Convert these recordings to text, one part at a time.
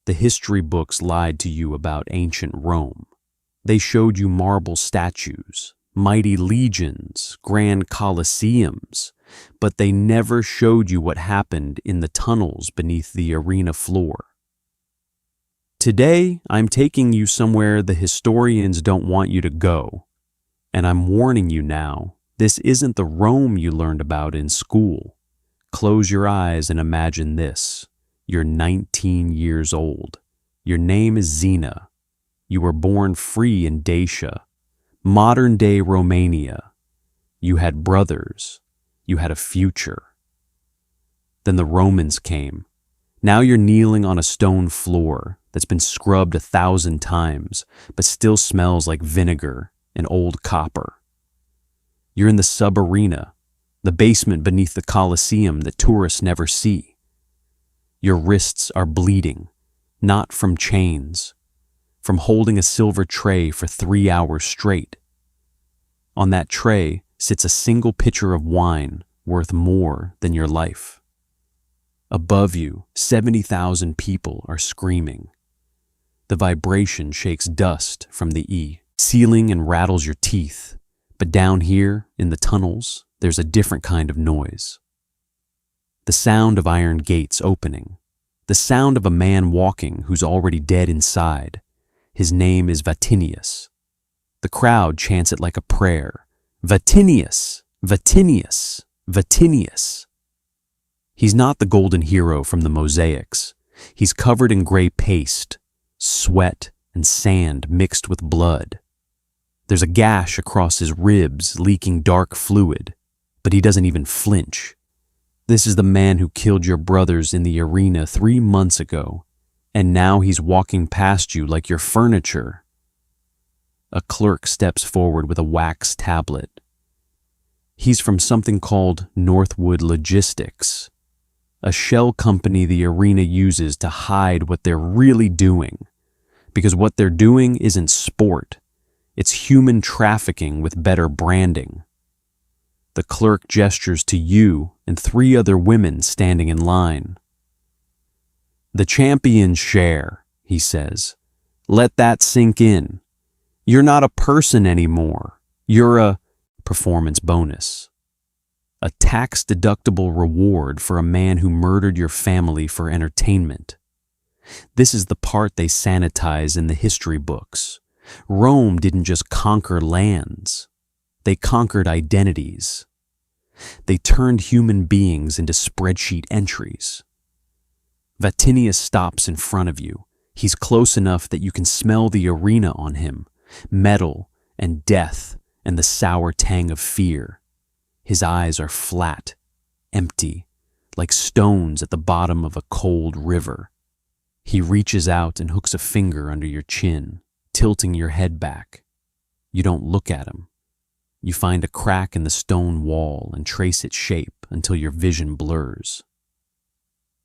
The history books lied to you about ancient Rome. They showed you marble statues, mighty legions, grand Colosseums, but they never showed you what happened in the tunnels beneath the arena floor. Today, I'm taking you somewhere the historians don't want you to go, and I'm warning you now, this isn't the Rome you learned about in school. Close your eyes and imagine this. You're 19 years old. Your name is Zina. You were born free in Dacia, modern-day Romania. You had brothers. You had a future. Then the Romans came. Now you're kneeling on a stone floor that's been scrubbed 1,000 times, but still smells like vinegar and old copper. You're in the sub-arena, the basement beneath the Colosseum that tourists never see. Your wrists are bleeding, not from chains, from holding a silver tray for 3 hours straight. On that tray sits a single pitcher of wine worth more than your life. Above you, 70,000 people are screaming. The vibration shakes dust from the ceiling and rattles your teeth. But down here, in the tunnels, there's a different kind of noise. The sound of iron gates opening. The sound of a man walking who's already dead inside. His name is Vatinius. The crowd chants it like a prayer. Vatinius! Vatinius! Vatinius! He's not the golden hero from the mosaics. He's covered in gray paste, sweat, and sand mixed with blood. There's a gash across his ribs leaking dark fluid, but he doesn't even flinch. This is the man who killed your brothers in the arena 3 months ago, and now he's walking past you like your furniture. A clerk steps forward with a wax tablet. He's from something called Northwood Logistics, a shell company the arena uses to hide what they're really doing, because what they're doing isn't sport. It's human trafficking with better branding. The clerk gestures to you and 3 other women standing in line. The champions share, he says. Let that sink in. You're not a person anymore. You're a performance bonus. A tax-deductible reward for a man who murdered your family for entertainment. This is the part they sanitize in the history books. Rome didn't just conquer lands. They conquered identities. They turned human beings into spreadsheet entries. Vatinius stops in front of you. He's close enough that you can smell the arena on him, metal and death and the sour tang of fear. His eyes are flat, empty, like stones at the bottom of a cold river. He reaches out and hooks a finger under your chin, tilting your head back. You don't look at him. You find a crack in the stone wall and trace its shape until your vision blurs.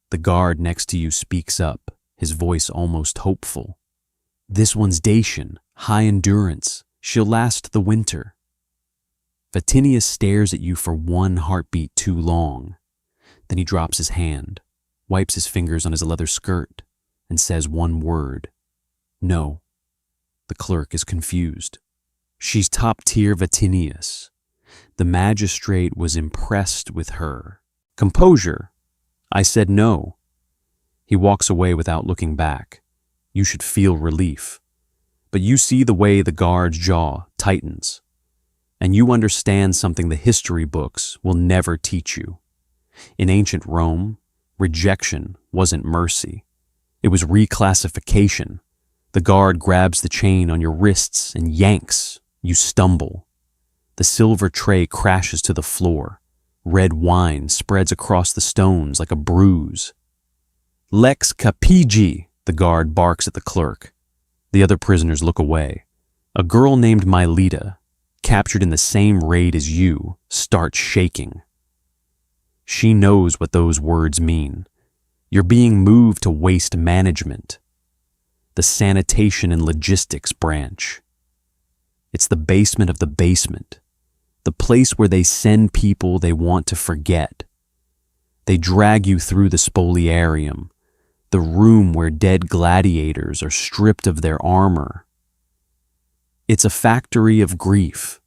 The guard next to you speaks up, his voice almost hopeful. This one's Dacian, high endurance. She'll last the winter. Vatinius stares at you for 1 heartbeat too long. Then he drops his hand, wipes his fingers on his leather skirt, and says 1 word. No. The clerk is confused. She's top-tier Vatinius. The magistrate was impressed with her. Composure. I said no. He walks away without looking back. You should feel relief. But you see the way the guard's jaw tightens. And you understand something the history books will never teach you. In ancient Rome, rejection wasn't mercy. It was reclassification. The guard grabs the chain on your wrists and yanks. You stumble. The silver tray crashes to the floor. Red wine spreads across the stones like a bruise. Lex capigi, the guard barks at the clerk. The other prisoners look away. A girl named Myleta, captured in the same raid as you, starts shaking. She knows what those words mean. You're being moved to waste management. The sanitation and logistics branch. It's the basement of the basement, the place where they send people they want to forget. They drag you through the Spoliarium, the room where dead gladiators are stripped of their armor. It's a factory of grief.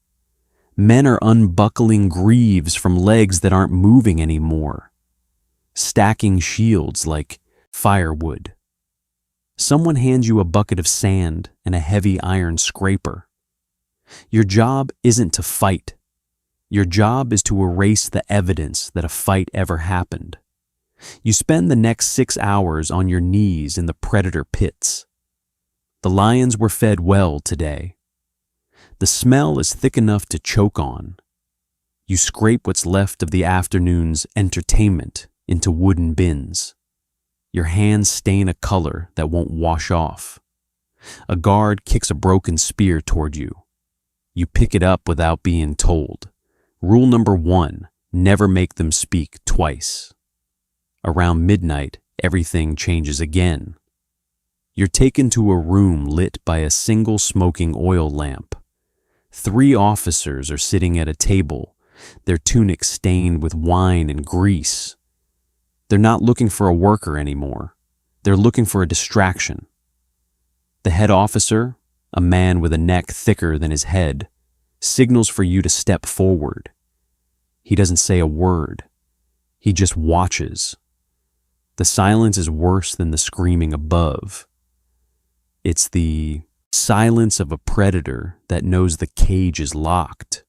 Men are unbuckling greaves from legs that aren't moving anymore, stacking shields like firewood. Someone hands you a bucket of sand and a heavy iron scraper. Your job isn't to fight. Your job is to erase the evidence that a fight ever happened. You spend the next 6 hours on your knees in the predator pits. The lions were fed well today. The smell is thick enough to choke on. You scrape what's left of the afternoon's entertainment into wooden bins. Your hands stain a color that won't wash off. A guard kicks a broken spear toward you. You pick it up without being told. Rule number 1, never make them speak twice. Around midnight, everything changes again. You're taken to a room lit by a single smoking oil lamp. 3 officers are sitting at a table, their tunics stained with wine and grease. They're not looking for a worker anymore. They're looking for a distraction. The head officer, a man with a neck thicker than his head, signals for you to step forward. He doesn't say a word. He just watches. The silence is worse than the screaming above. It's the silence of a predator that knows the cage is locked.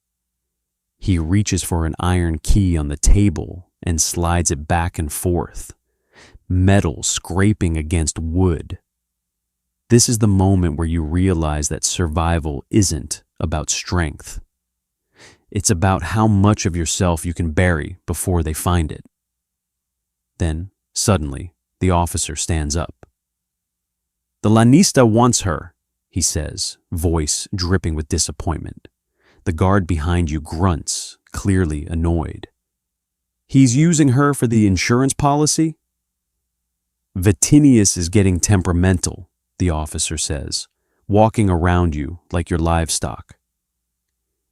He reaches for an iron key on the table and slides it back and forth, metal scraping against wood. This is the moment where you realize that survival isn't about strength. It's about how much of yourself you can bury before they find it. Then, suddenly, the officer stands up. "The lanista wants her," he says, voice dripping with disappointment. The guard behind you grunts, clearly annoyed. "He's using her for the insurance policy?" "Vatinius is getting temperamental," the officer says, walking around you like your livestock.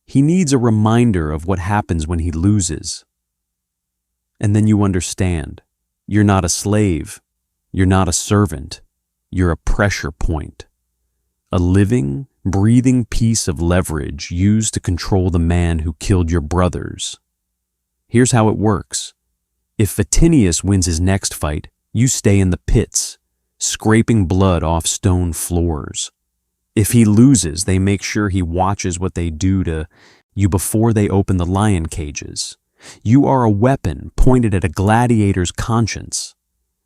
"He needs a reminder of what happens when he loses." And then you understand. You're not a slave. You're not a servant. You're a pressure point. A living, breathing piece of leverage used to control the man who killed your brothers. Here's how it works. If Vatinius wins his next fight, you stay in the pits, scraping blood off stone floors. If he loses, they make sure he watches what they do to you before they open the lion cages. You are a weapon pointed at a gladiator's conscience,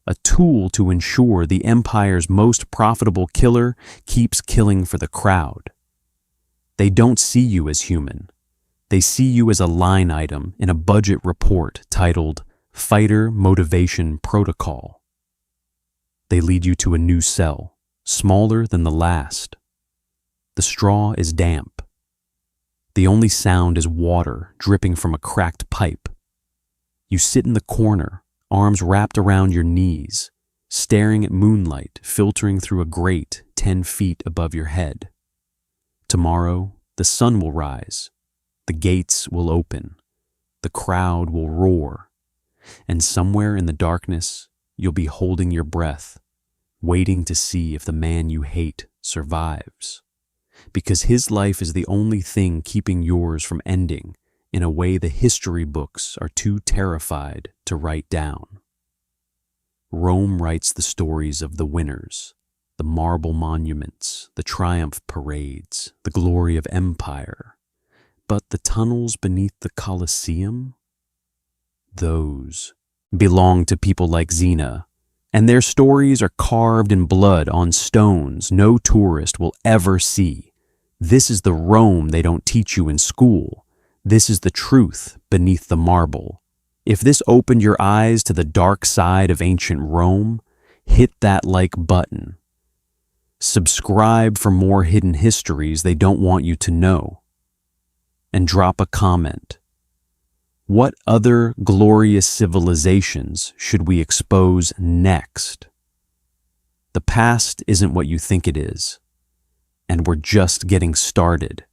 a tool to ensure the empire's most profitable killer keeps killing for the crowd. They don't see you as human. They see you as a line item in a budget report titled Fighter Motivation Protocol. They lead you to a new cell, smaller than the last. The straw is damp. The only sound is water dripping from a cracked pipe. You sit in the corner, arms wrapped around your knees, staring at moonlight filtering through a grate 10 feet above your head. Tomorrow, the sun will rise, the gates will open, the crowd will roar, and somewhere in the darkness, you'll be holding your breath, waiting to see if the man you hate survives. Because his life is the only thing keeping yours from ending in a way the history books are too terrified to write down. Rome writes the stories of the winners, the marble monuments, the triumph parades, the glory of empire. But the tunnels beneath the Colosseum? Those belong to people like Zina, and their stories are carved in blood on stones no tourist will ever see. This is the Rome they don't teach you in school. This is the truth beneath the marble. If this opened your eyes to the dark side of ancient Rome, hit that like button. Subscribe for more hidden histories they don't want you to know. And drop a comment. What other glorious civilizations should we expose next? The past isn't what you think it is, and we're just getting started.